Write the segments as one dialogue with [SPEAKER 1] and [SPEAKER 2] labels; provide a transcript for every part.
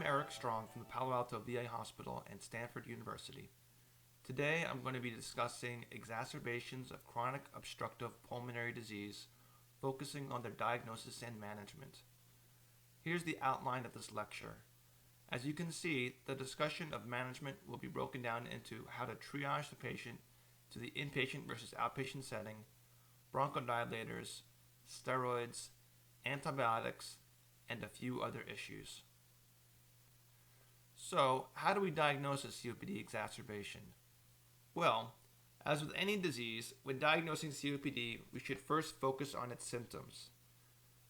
[SPEAKER 1] I'm Eric Strong from the Palo Alto VA Hospital and Stanford University. Today I'm going to be discussing exacerbations of chronic obstructive pulmonary disease, focusing on their diagnosis and management. Here's the outline of this lecture. As you can see, the discussion of management will be broken down into how to triage the patient to the inpatient versus outpatient setting, bronchodilators, steroids, antibiotics, and a few other issues. So, how do we diagnose a COPD exacerbation? Well, as with any disease, when diagnosing COPD, we should first focus on its symptoms.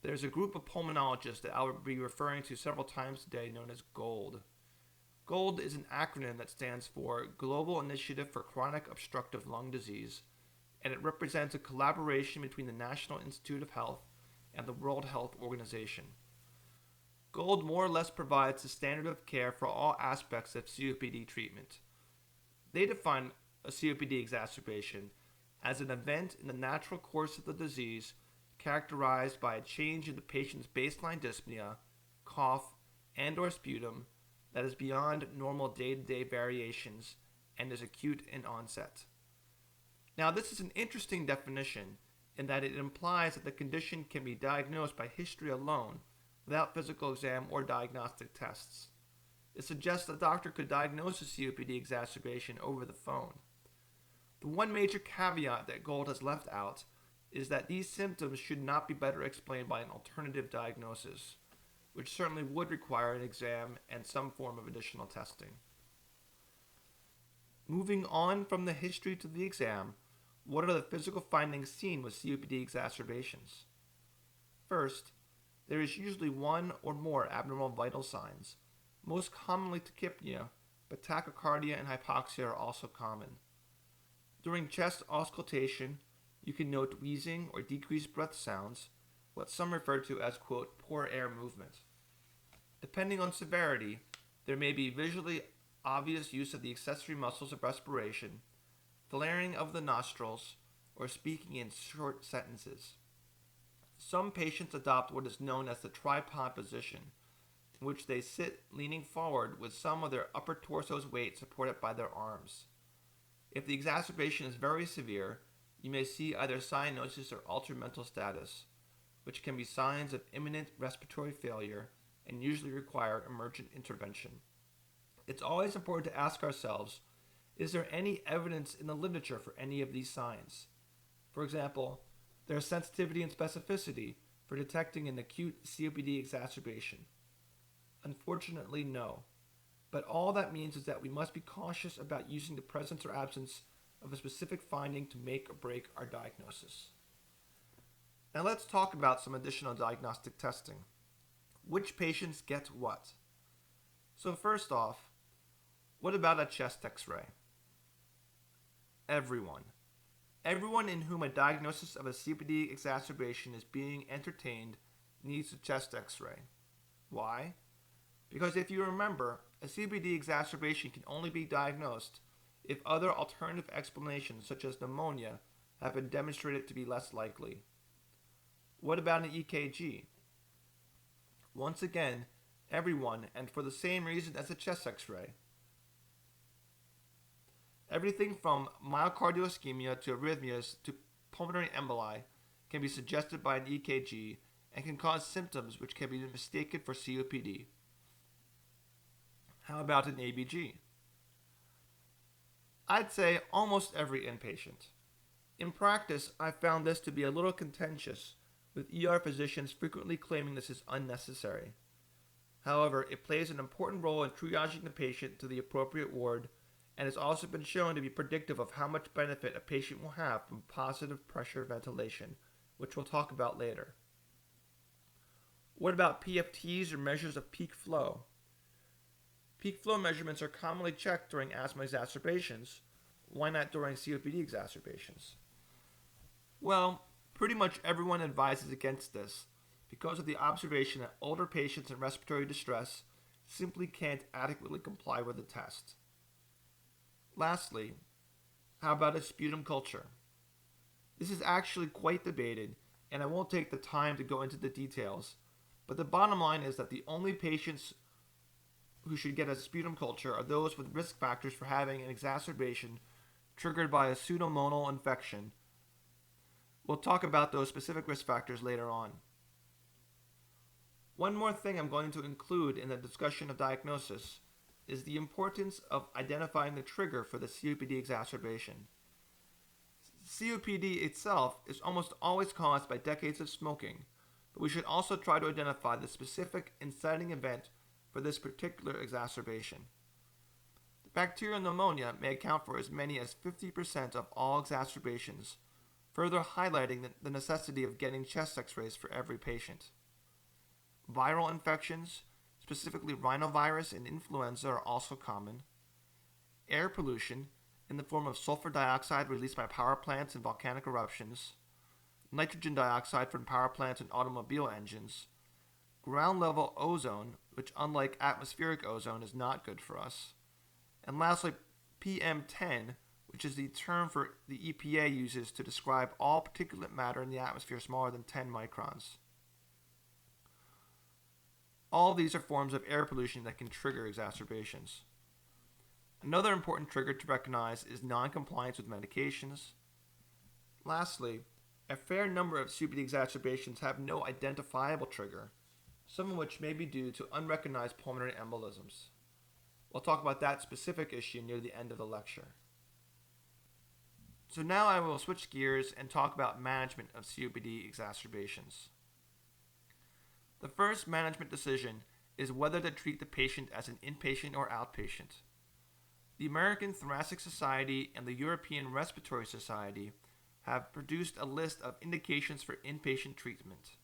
[SPEAKER 1] There's a group of pulmonologists that I will be referring to several times today known as GOLD. GOLD is an acronym that stands for Global Initiative for Chronic Obstructive Lung Disease, and it represents a collaboration between the National Institute of Health and the World Health Organization. GOLD more or less provides the standard of care for all aspects of COPD treatment. They define a COPD exacerbation as an event in the natural course of the disease characterized by a change in the patient's baseline dyspnea, cough, and/or sputum that is beyond normal day-to-day variations and is acute in onset. Now, this is an interesting definition in that it implies that the condition can be diagnosed by history alone without physical exam or diagnostic tests. It suggests a doctor could diagnose a COPD exacerbation over the phone. The one major caveat that GOLD has left out is that these symptoms should not be better explained by an alternative diagnosis, which certainly would require an exam and some form of additional testing. Moving on from the history to the exam, what are the physical findings seen with COPD exacerbations? First, there is usually one or more abnormal vital signs, most commonly tachypnea, but tachycardia and hypoxia are also common. During chest auscultation, you can note wheezing or decreased breath sounds, what some refer to as, quote, poor air movement. Depending on severity, there may be visually obvious use of the accessory muscles of respiration, flaring of the nostrils, or speaking in short sentences. Some patients adopt what is known as the tripod position, in which they sit leaning forward with some of their upper torso's weight supported by their arms. If the exacerbation is very severe, you may see either cyanosis or altered mental status, which can be signs of imminent respiratory failure and usually require emergent intervention. It's always important to ask ourselves, is there any evidence in the literature for any of these signs? For example, their sensitivity and specificity for detecting an acute COPD exacerbation. Unfortunately, no. But all that means is that we must be cautious about using the presence or absence of a specific finding to make or break our diagnosis. Now let's talk about some additional diagnostic testing. Which patients get what? So first off, what about a chest x-ray? Everyone. Everyone in whom a diagnosis of a COPD exacerbation is being entertained needs a chest x-ray. Why? Because if you remember, a COPD exacerbation can only be diagnosed if other alternative explanations such as pneumonia have been demonstrated to be less likely. What about an EKG? Once again, everyone, and for the same reason as a chest x-ray. Everything from myocardial ischemia to arrhythmias to pulmonary emboli can be suggested by an EKG and can cause symptoms which can be mistaken for COPD. How about an ABG? I'd say almost every inpatient. In practice, I've found this to be a little contentious, with ER physicians frequently claiming this is unnecessary. However, it plays an important role in triaging the patient to the appropriate ward and has also been shown to be predictive of how much benefit a patient will have from positive pressure ventilation, which we'll talk about later. What about PFTs or measures of peak flow? Peak flow measurements are commonly checked during asthma exacerbations. Why not during COPD exacerbations? Well, pretty much everyone advises against this because of the observation that older patients in respiratory distress simply can't adequately comply with the test. Lastly, how about a sputum culture? This is actually quite debated, and I won't take the time to go into the details, but the bottom line is that the only patients who should get a sputum culture are those with risk factors for having an exacerbation triggered by a pseudomonal infection. We'll talk about those specific risk factors later on. One more thing I'm going to include in the discussion of diagnosis is the importance of identifying the trigger for the COPD exacerbation. COPD itself is almost always caused by decades of smoking, but we should also try to identify the specific inciting event for this particular exacerbation. The bacterial pneumonia may account for as many as 50% of all exacerbations, further highlighting the necessity of getting chest x-rays for every patient. Viral infections, specifically rhinovirus and influenza, are also common. Air pollution, in the form of sulfur dioxide released by power plants and volcanic eruptions, nitrogen dioxide from power plants and automobile engines, ground level ozone, which unlike atmospheric ozone is not good for us, and lastly PM10, which is the term for the EPA uses to describe all particulate matter in the atmosphere smaller than 10 microns. All of these are forms of air pollution that can trigger exacerbations. Another important trigger to recognize is noncompliance with medications. Lastly, a fair number of COPD exacerbations have no identifiable trigger, some of which may be due to unrecognized pulmonary embolisms. We'll talk about that specific issue near the end of the lecture. So now I will switch gears and talk about management of COPD exacerbations. The first management decision is whether to treat the patient as an inpatient or outpatient. The American Thoracic Society and the European Respiratory Society have produced a list of indications for inpatient treatment.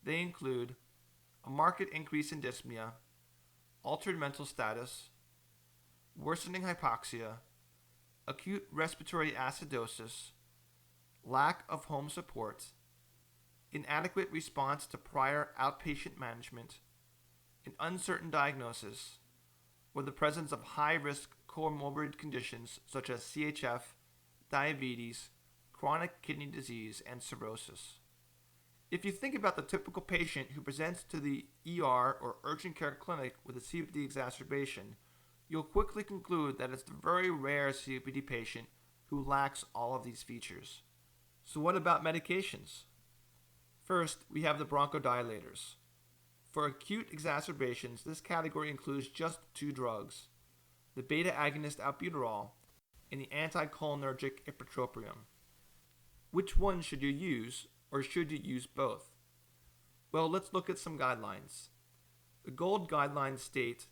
[SPEAKER 1] They include a marked increase in dyspnea, altered mental status, worsening hypoxia, acute respiratory acidosis, lack of home support, inadequate response to prior outpatient management, an uncertain diagnosis, or the presence of high-risk comorbid conditions such as CHF, diabetes, chronic kidney disease, and cirrhosis. If you think about the typical patient who presents to the ER or urgent care clinic with a COPD exacerbation, you'll quickly conclude that it's the very rare COPD patient who lacks all of these features. So what about medications? First, we have the bronchodilators. For acute exacerbations, this category includes just two drugs, the beta agonist albuterol and the anticholinergic ipratropium. Which one should you use, or should you use both? Well, let's look at some guidelines. The GOLD guidelines state,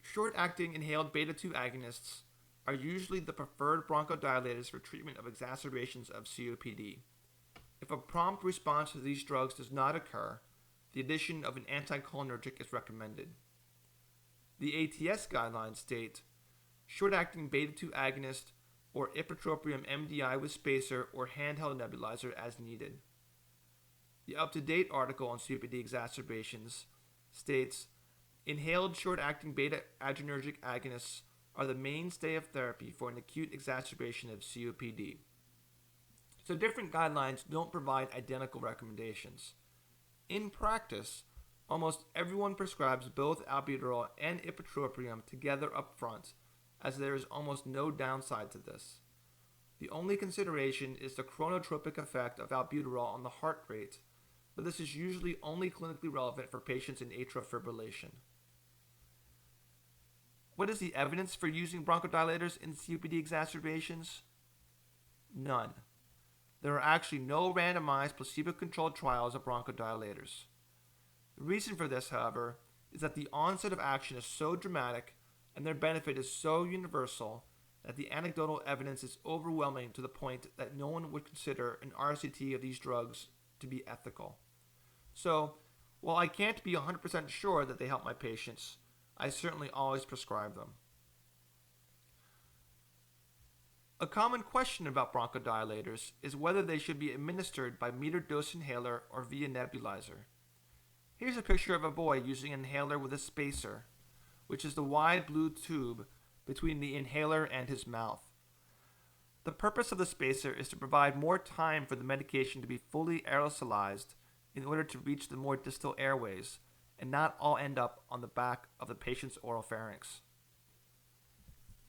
[SPEAKER 1] short-acting inhaled beta-2 agonists are usually the preferred bronchodilators for treatment of exacerbations of COPD. If a prompt response to these drugs does not occur, the addition of an anticholinergic is recommended. The ATS guidelines state, short-acting beta-2 agonist or ipratropium MDI with spacer or handheld nebulizer as needed. The up-to-date article on COPD exacerbations states, inhaled short-acting beta-adrenergic agonists are the mainstay of therapy for an acute exacerbation of COPD. So different guidelines don't provide identical recommendations. In practice, almost everyone prescribes both albuterol and ipratropium together up front, as there is almost no downside to this. The only consideration is the chronotropic effect of albuterol on the heart rate, but this is usually only clinically relevant for patients in atrial fibrillation. What is the evidence for using bronchodilators in COPD exacerbations? None. There are actually no randomized placebo-controlled trials of bronchodilators. The reason for this, however, is that the onset of action is so dramatic and their benefit is so universal that the anecdotal evidence is overwhelming to the point that no one would consider an RCT of these drugs to be ethical. So, while I can't be 100% sure that they help my patients, I certainly always prescribe them. A common question about bronchodilators is whether they should be administered by metered dose inhaler or via nebulizer. Here's a picture of a boy using an inhaler with a spacer, which is the wide blue tube between the inhaler and his mouth. The purpose of the spacer is to provide more time for the medication to be fully aerosolized in order to reach the more distal airways and not all end up on the back of the patient's oral pharynx.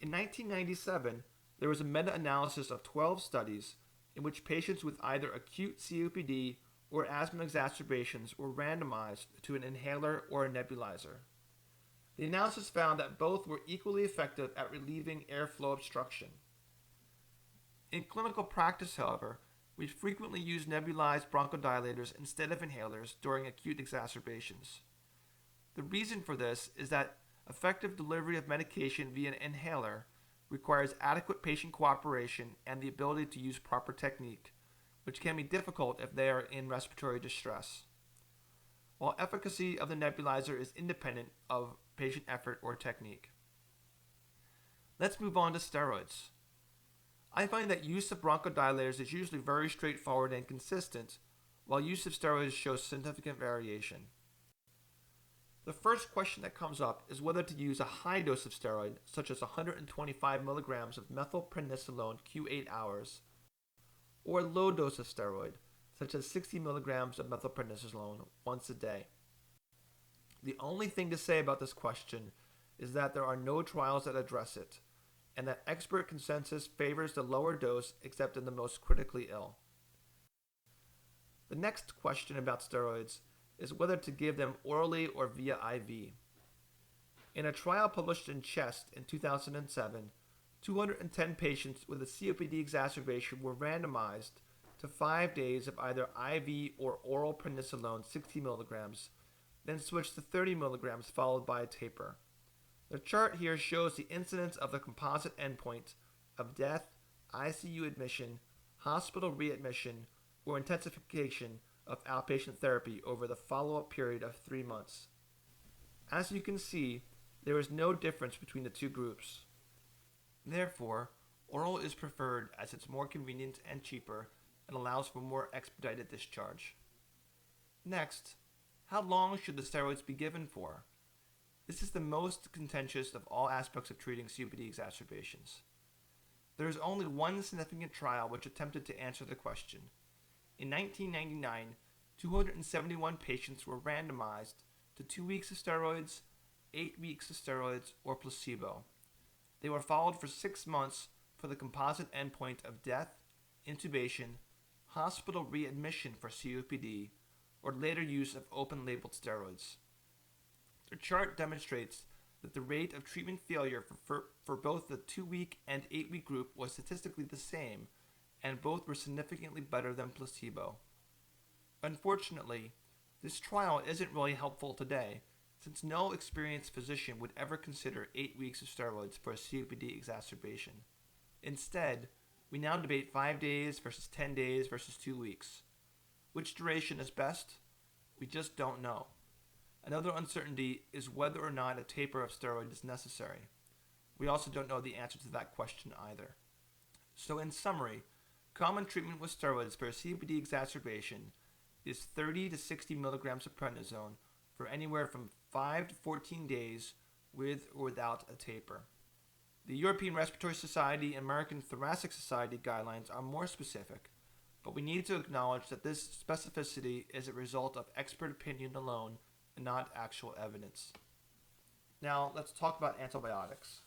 [SPEAKER 1] In 1997, there was a meta-analysis of 12 studies in which patients with either acute COPD or asthma exacerbations were randomized to an inhaler or a nebulizer. The analysis found that both were equally effective at relieving airflow obstruction. In clinical practice, however, we frequently use nebulized bronchodilators instead of inhalers during acute exacerbations. The reason for this is that effective delivery of medication via an inhaler requires adequate patient cooperation and the ability to use proper technique, which can be difficult if they are in respiratory distress. While efficacy of the nebulizer is independent of patient effort or technique. Let's move on to steroids. I find that use of bronchodilators is usually very straightforward and consistent, while use of steroids shows significant variation. The first question that comes up is whether to use a high dose of steroid, such as 125 milligrams of methylprednisolone Q8 hours, or a low dose of steroid, such as 60 milligrams of methylprednisolone once a day. The only thing to say about this question is that there are no trials that address it, and that expert consensus favors the lower dose except in the most critically ill. The next question about steroids is whether to give them orally or via IV. In a trial published in Chest in 2007, 210 patients with a COPD exacerbation were randomized to 5 days of either IV or oral prednisolone 60 milligrams, then switched to 30 milligrams followed by a taper. The chart here shows the incidence of the composite endpoint of death, ICU admission, hospital readmission, or intensification of outpatient therapy over the follow-up period of 3 months. As you can see, there is no difference between the two groups. Therefore, oral is preferred as it's more convenient and cheaper and allows for more expedited discharge. Next, how long should the steroids be given for? This is the most contentious of all aspects of treating COPD exacerbations. There is only one significant trial which attempted to answer the question. In 1999, 271 patients were randomized to 2 weeks of steroids, 8 weeks of steroids, or placebo. They were followed for 6 months for the composite endpoint of death, intubation, hospital readmission for COPD, or later use of open-labeled steroids. The chart demonstrates that the rate of treatment failure for both the 2-week and 8-week group was statistically the same, and both were significantly better than placebo. Unfortunately, this trial isn't really helpful today, since no experienced physician would ever consider 8 weeks of steroids for a COPD exacerbation. Instead, we now debate 5 days versus 10 days versus 2 weeks. Which duration is best? We just don't know. Another uncertainty is whether or not a taper of steroid is necessary. We also don't know the answer to that question either. So in summary, common treatment with steroids for a COPD exacerbation is 30 to 60 milligrams of prednisone for anywhere from 5 to 14 days with or without a taper. The European Respiratory Society and American Thoracic Society guidelines are more specific, but we need to acknowledge that this specificity is a result of expert opinion alone and not actual evidence. Now, let's talk about antibiotics.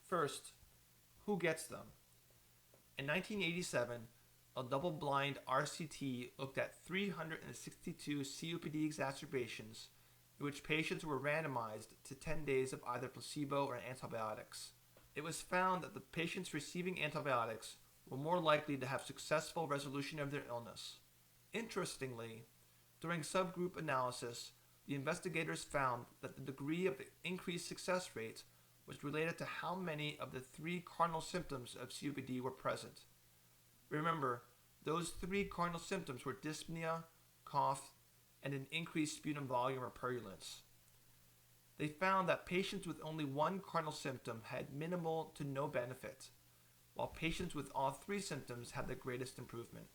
[SPEAKER 1] First, who gets them? In 1987, a double-blind RCT looked at 362 COPD exacerbations in which patients were randomized to 10 days of either placebo or antibiotics. It was found that the patients receiving antibiotics were more likely to have successful resolution of their illness. Interestingly, during subgroup analysis, the investigators found that the degree of the increased success rate was related to how many of the 3 cardinal symptoms of COPD were present. Remember, those 3 cardinal symptoms were dyspnea, cough, and an increased sputum volume or purulence. They found that patients with only 1 cardinal symptom had minimal to no benefit, while patients with all 3 symptoms had the greatest improvement.